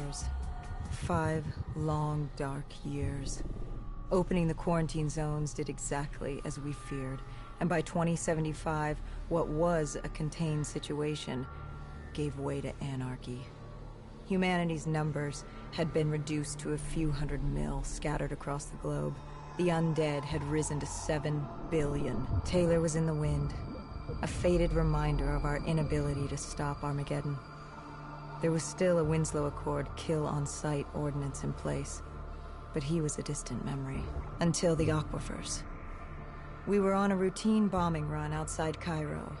years. 5 long, dark years. Opening the quarantine zones did exactly as we feared, and by 2075, what was a contained situation gave way to anarchy. Humanity's numbers had been reduced to a few hundred mil scattered across the globe. The undead had risen to 7 billion. Taylor was in the wind, a faded reminder of our inability to stop Armageddon. There was still a Winslow Accord kill-on-sight ordinance in place, but he was a distant memory. Until the aquifers. We were on a routine bombing run outside Cairo.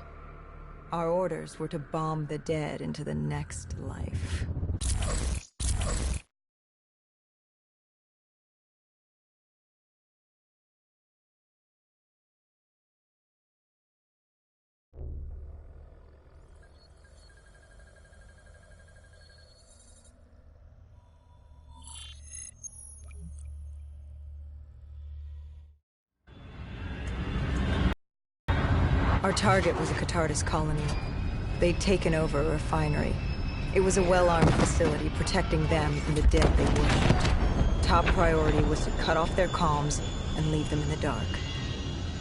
Our orders were to bomb the dead into the next life. Our target was a Catardus colony. They'd taken over a refinery. It was a well-armed facility protecting them and the dead they worshipped. Top priority was to cut off their comms and leave them in the dark.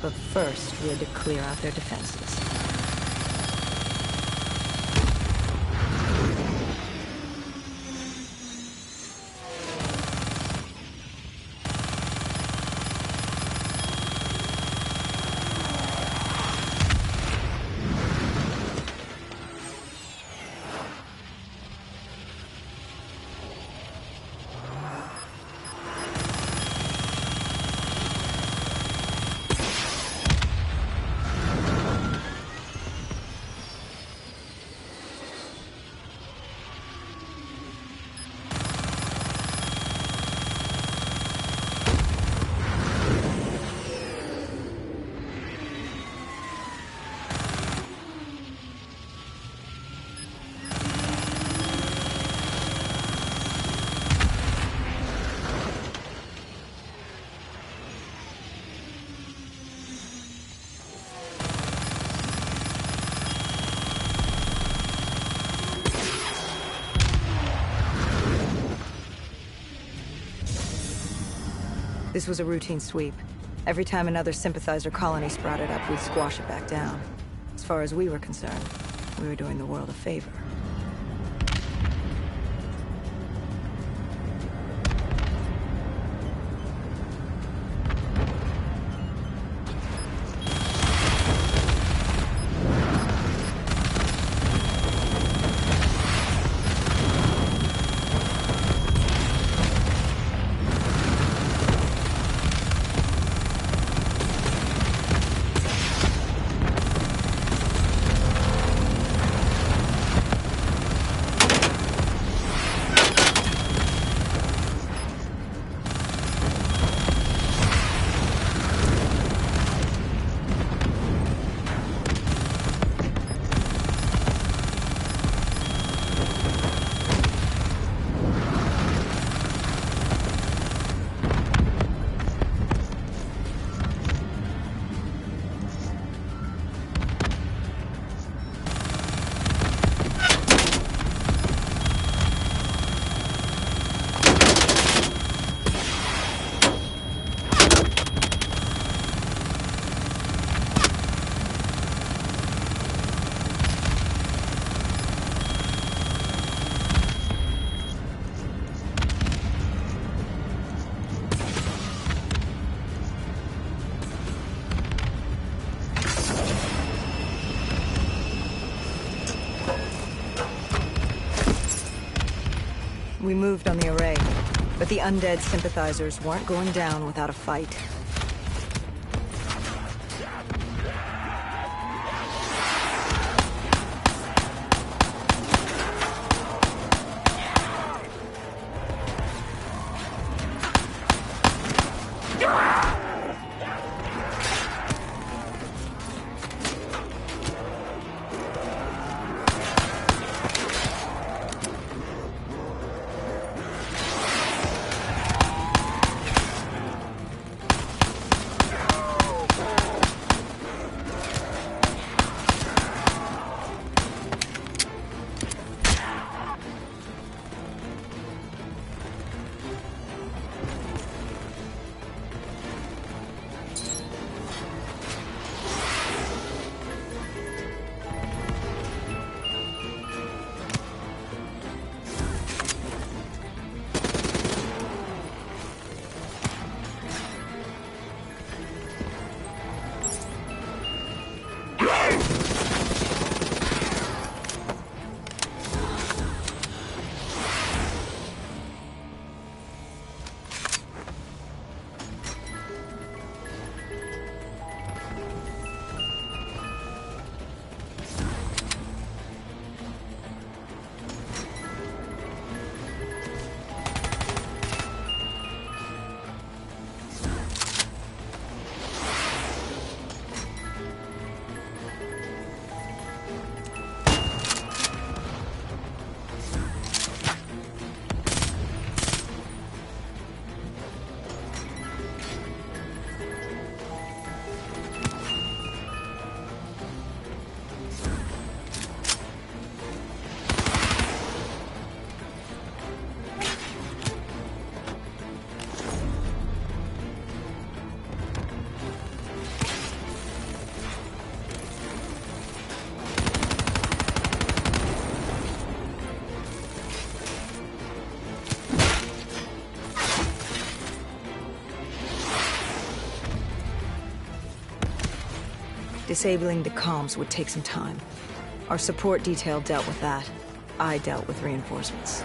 But first, we had to clear out their defenses. This was a routine sweep. Every time another sympathizer colony sprouted up, we'd squash it back down. As far as we were concerned, we were doing the world a favor. We moved on the array, but the undead sympathizers weren't going down without a fight. Disabling the comms would take some time. Our support detail dealt with that. I dealt with reinforcements.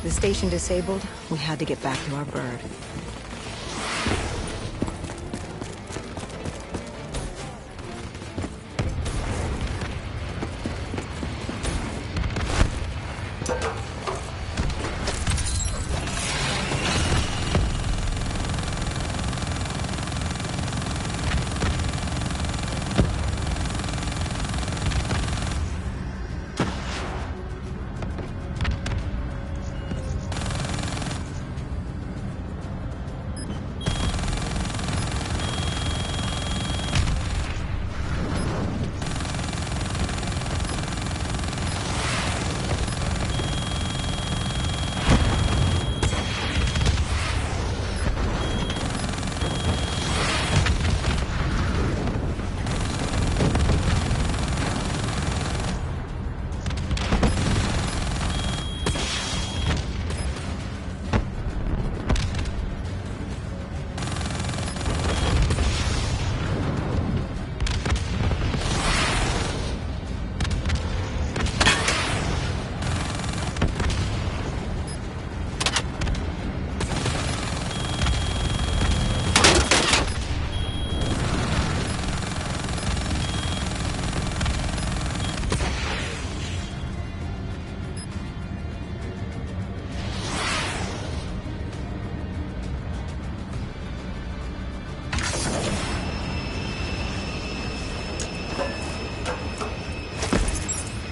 The station disabled, we had to get back to our bird.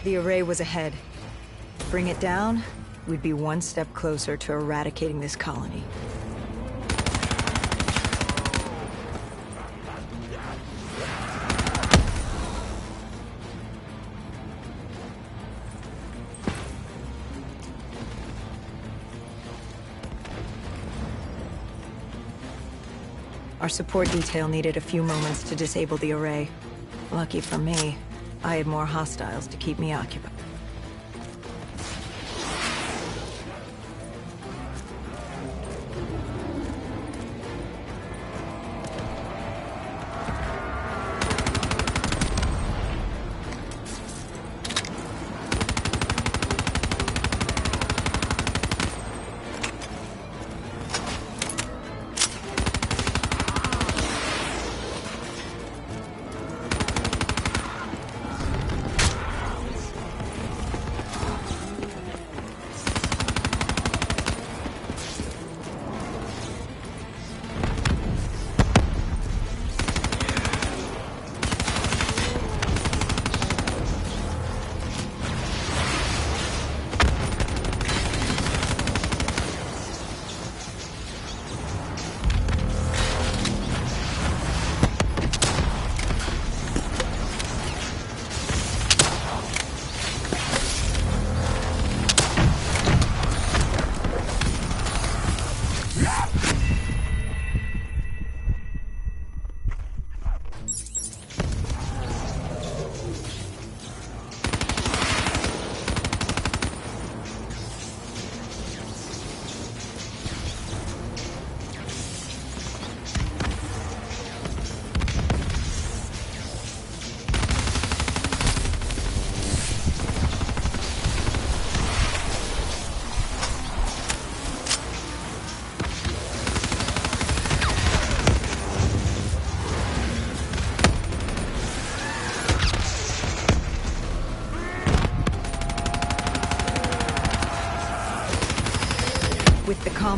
The array was ahead. Bring it down, we'd be one step closer to eradicating this colony. Our support detail needed a few moments to disable the array. Lucky for me, I had more hostiles to keep me occupied.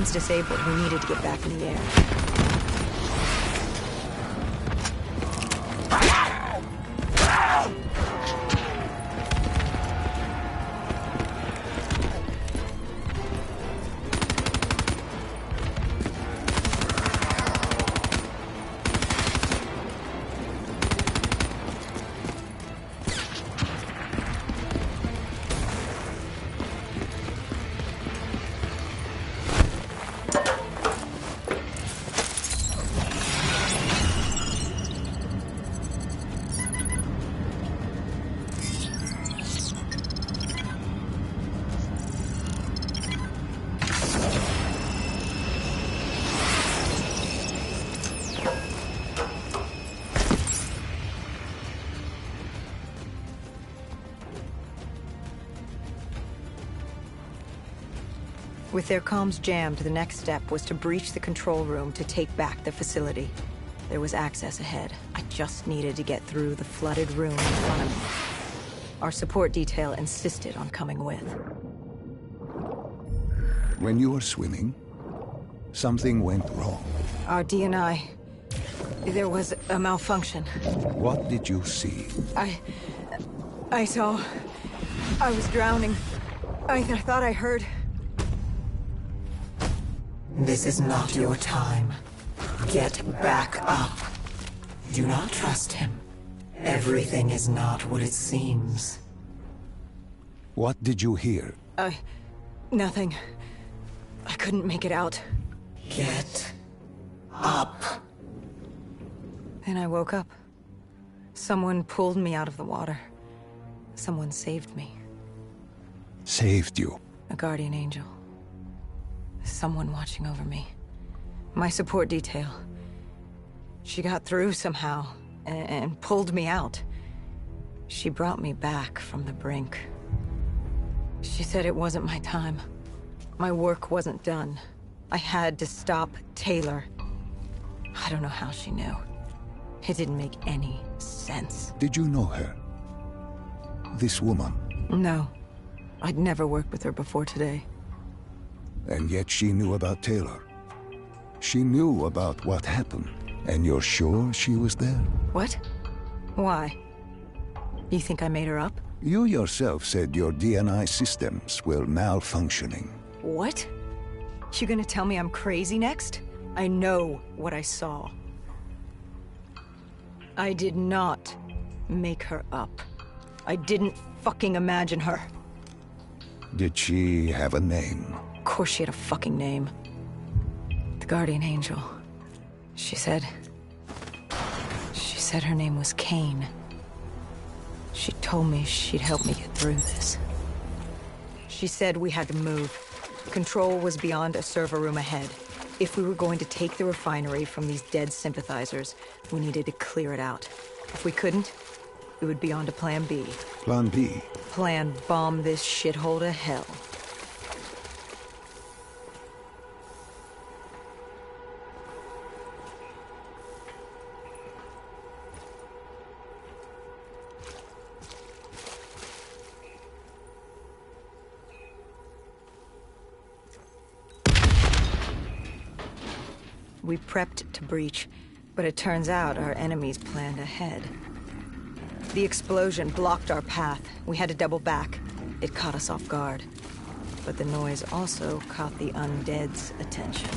comms disabled. We needed to get back in the air. With their comms jammed, the next step was to breach the control room to take back the facility. There was access ahead. I just needed to get through the flooded room in front of me. Our support detail insisted on coming with. When you were swimming, something went wrong. Our D&I... There was a malfunction. What did you see? I saw... I was drowning. I thought I heard... This is not your time. Get back up. Do not trust him. Everything is not what it seems. What did you hear? Nothing. I couldn't make it out. Get up. Then I woke up. Someone pulled me out of the water. Someone saved me. Saved you? A guardian angel. Someone watching over me. My support detail. She got through somehow, and pulled me out. She brought me back from the brink. She said it wasn't my time. My work wasn't done. I had to stop Taylor. I don't know how she knew. It didn't make any sense. Did you know her? This woman? No. I'd never worked with her before today. And yet she knew about Taylor. She knew about what happened. And you're sure she was there? What? Why? You think I made her up? You yourself said your D&I systems were malfunctioning. What? You gonna tell me I'm crazy next? I know what I saw. I did not make her up. I didn't fucking imagine her. Did she have a name? Of course she had a fucking name. The Guardian Angel. She said her name was Kane. She told me she'd help me get through this. She said we had to move. Control was beyond a server room ahead. If we were going to take the refinery from these dead sympathizers, we needed to clear it out. If we couldn't, it would be on to Plan B. Plan B? Plan bomb this shithole to hell. We prepped to breach, but it turns out our enemies planned ahead. The explosion blocked our path. We had to double back. It caught us off guard. But the noise also caught the undead's attention.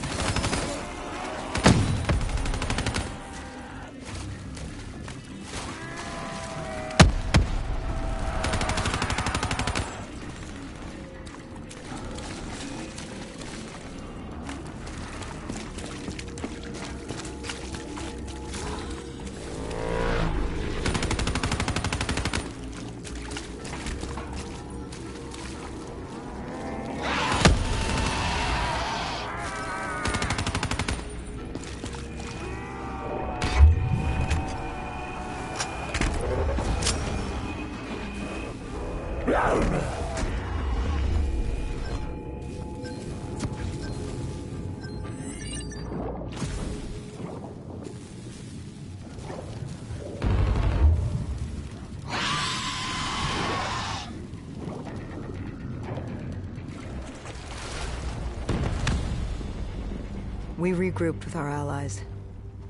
We regrouped with our allies.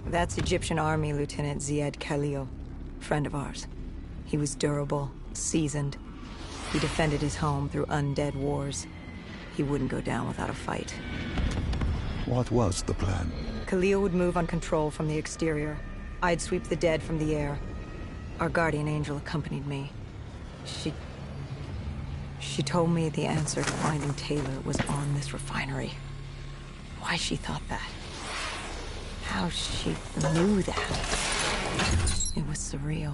That's Egyptian Army Lieutenant Ziad Khalil, friend of ours. He was durable, seasoned. He defended his home through undead wars. He wouldn't go down without a fight. What was the plan? Khalil would move on control from the exterior. I'd sweep the dead from the air. Our guardian angel accompanied me. She told me the answer to finding Taylor was on this refinery. Why she thought that. How she knew that. It was surreal.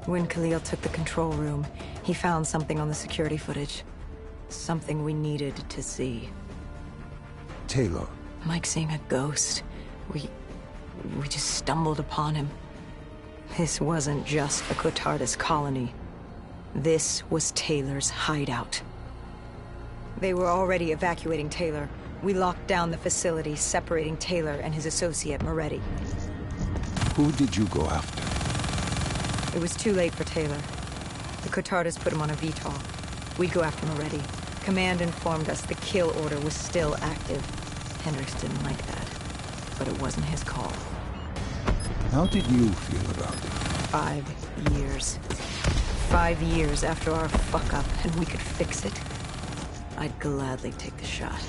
When Khalil took the control room, he found something on the security footage. Something we needed to see. Taylor. Like seeing a ghost. We just stumbled upon him. This wasn't just a Cotardis colony. This was Taylor's hideout. They were already evacuating Taylor. We locked down the facility, separating Taylor and his associate, Moretti. Who did you go after? It was too late for Taylor. The Cotardis put him on a VTOL. We'd go after Moretti. Command informed us the kill order was still active. Hendricks didn't like that, but it wasn't his call. How did you feel about it? 5 years. 5 years after our fuck-up, and we could fix it. I'd gladly take the shot.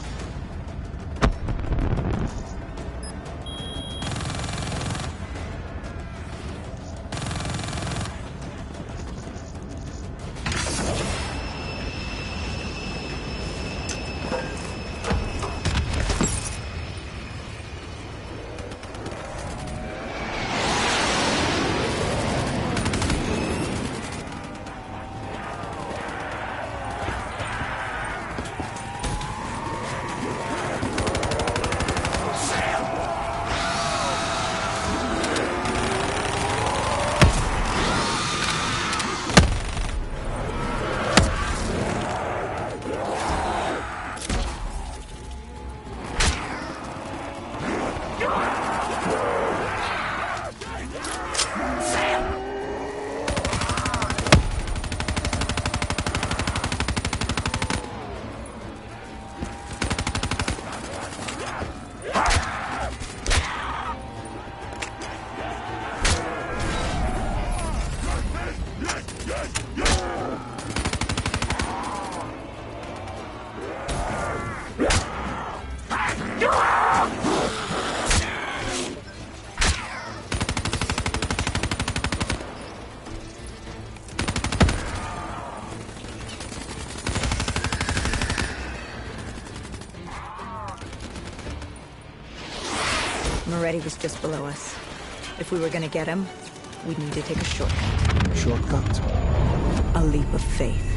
Moretti was just below us. If we were gonna get him, we'd need to take a shortcut. Shortcut? A leap of faith.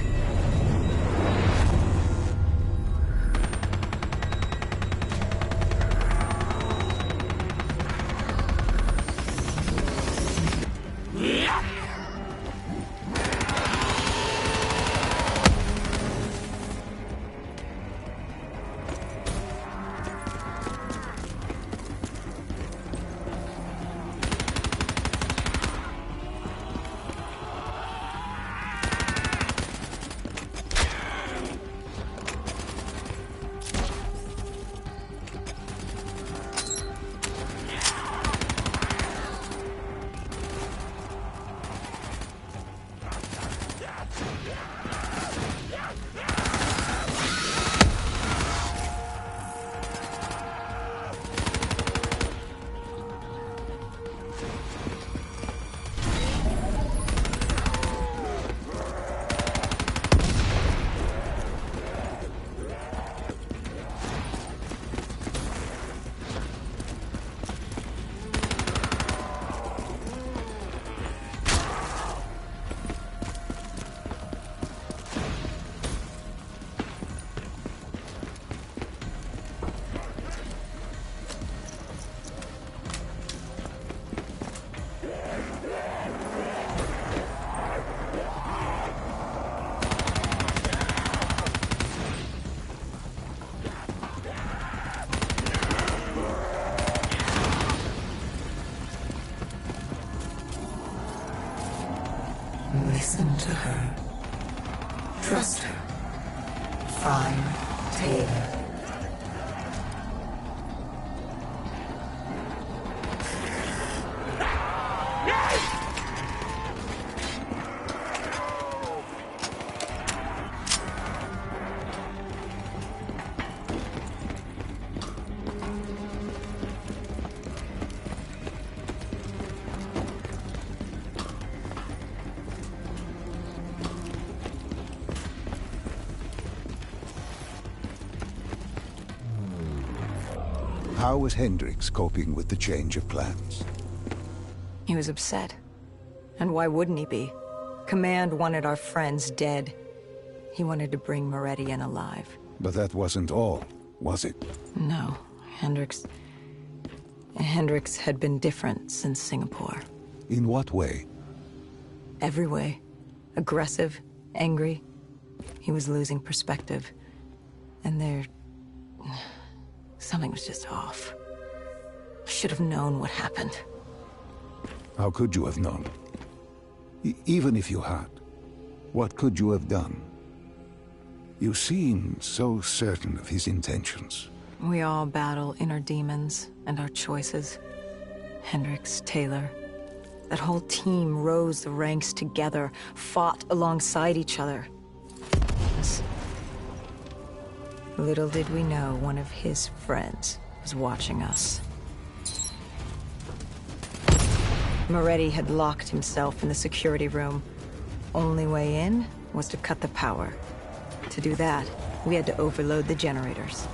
Listen to her. Trust her. Find Taylor. How was Hendricks coping with the change of plans? He was upset. And why wouldn't he be? Command wanted our friends dead. He wanted to bring Moretti in alive. But that wasn't all, was it? No, Hendricks had been different since Singapore. In what way? Every way. Aggressive, angry. He was losing perspective. And something was just off. I should have known what happened. How could you have known? Even if you had, what could you have done? You seem so certain of his intentions. We all battle inner demons and our choices. Hendricks, Taylor. That whole team rose the ranks together, fought alongside each other. Little did we know one of his friends was watching us. Moretti had locked himself in the security room. Only way in was to cut the power. To do that, we had to overload the generators.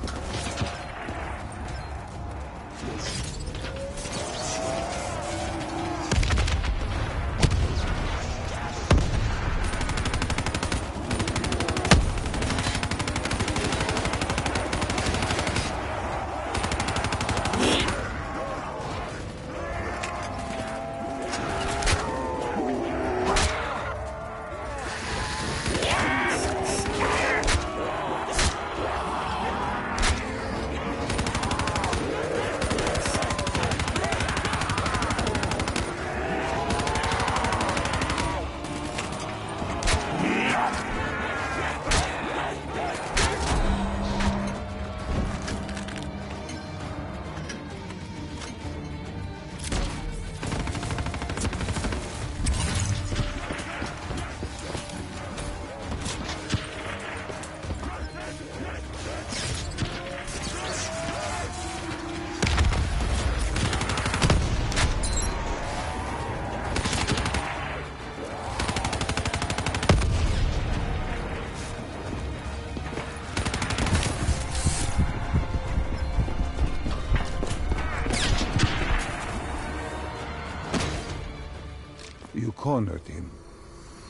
You cornered him.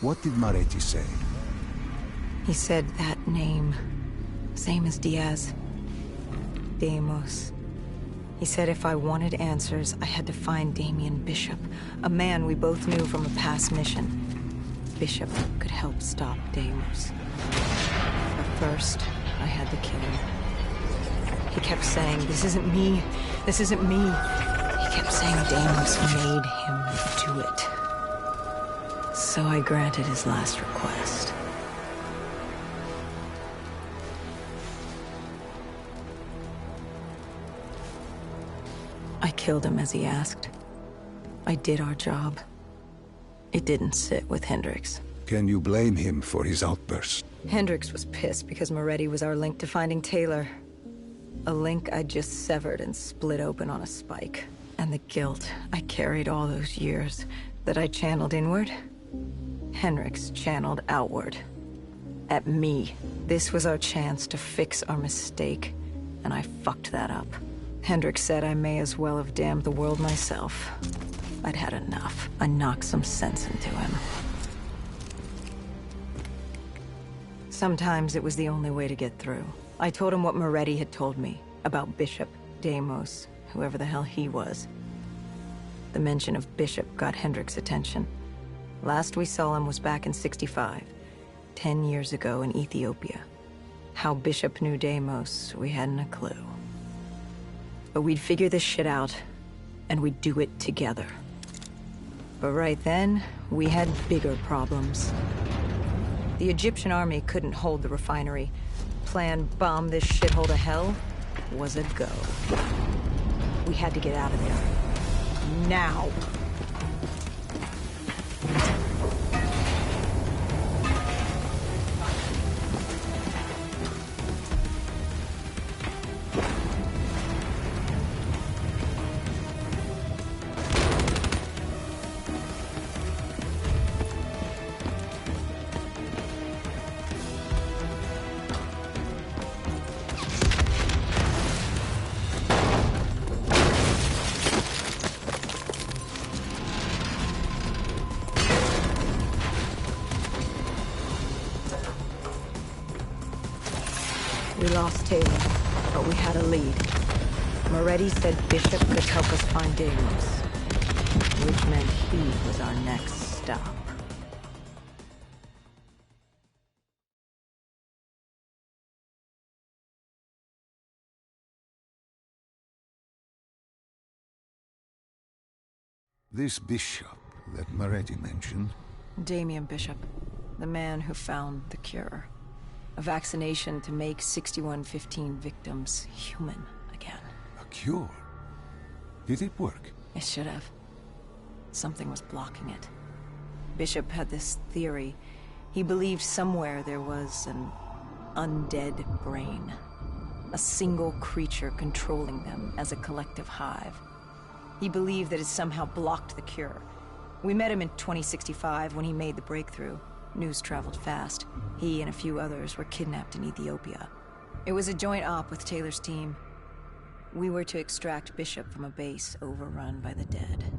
What did Moretti say? He said that name. Same as Diaz. Deimos. He said if I wanted answers, I had to find Damien Bishop, a man we both knew from a past mission. Bishop could help stop Deimos. But first, I had to kill him. He kept saying, "This isn't me. This isn't me." He kept saying Deimos made him do it. So I granted his last request. I killed him as he asked. I did our job. It didn't sit with Hendricks. Can you blame him for his outburst? Hendricks was pissed because Moretti was our link to finding Taylor. A link I just severed and split open on a spike. And the guilt I carried all those years that I channeled inward, Hendricks channeled outward. At me. This was our chance to fix our mistake, and I fucked that up. Hendricks said I may as well have damned the world myself. I'd had enough. I knocked some sense into him. Sometimes it was the only way to get through. I told him what Moretti had told me about Bishop, Deimos, whoever the hell he was. The mention of Bishop got Hendricks' attention. Last we saw him was back in '65, 10 years ago in Ethiopia. How Bishop knew Deimos, we hadn't a clue. But we'd figure this shit out, and we'd do it together. But right then, we had bigger problems. The Egyptian army couldn't hold the refinery. Plan bomb this shithole to hell was a go. We had to get out of there. Now. We lost Taylor, but we had a lead. Moretti said Bishop could help us find Deimos, which meant he was our next stop. This bishop that Moretti mentioned. Damien Bishop, the man who found the cure. A vaccination to make 6115 victims human again. A cure? Did it work? It should have. Something was blocking it. Bishop had this theory. He believed somewhere there was an undead brain. A single creature controlling them as a collective hive. He believed that it somehow blocked the cure. We met him in 2065 when he made the breakthrough. News traveled fast. He and a few others were kidnapped in Ethiopia. It was a joint op with Taylor's team. We were to extract Bishop from a base overrun by the dead.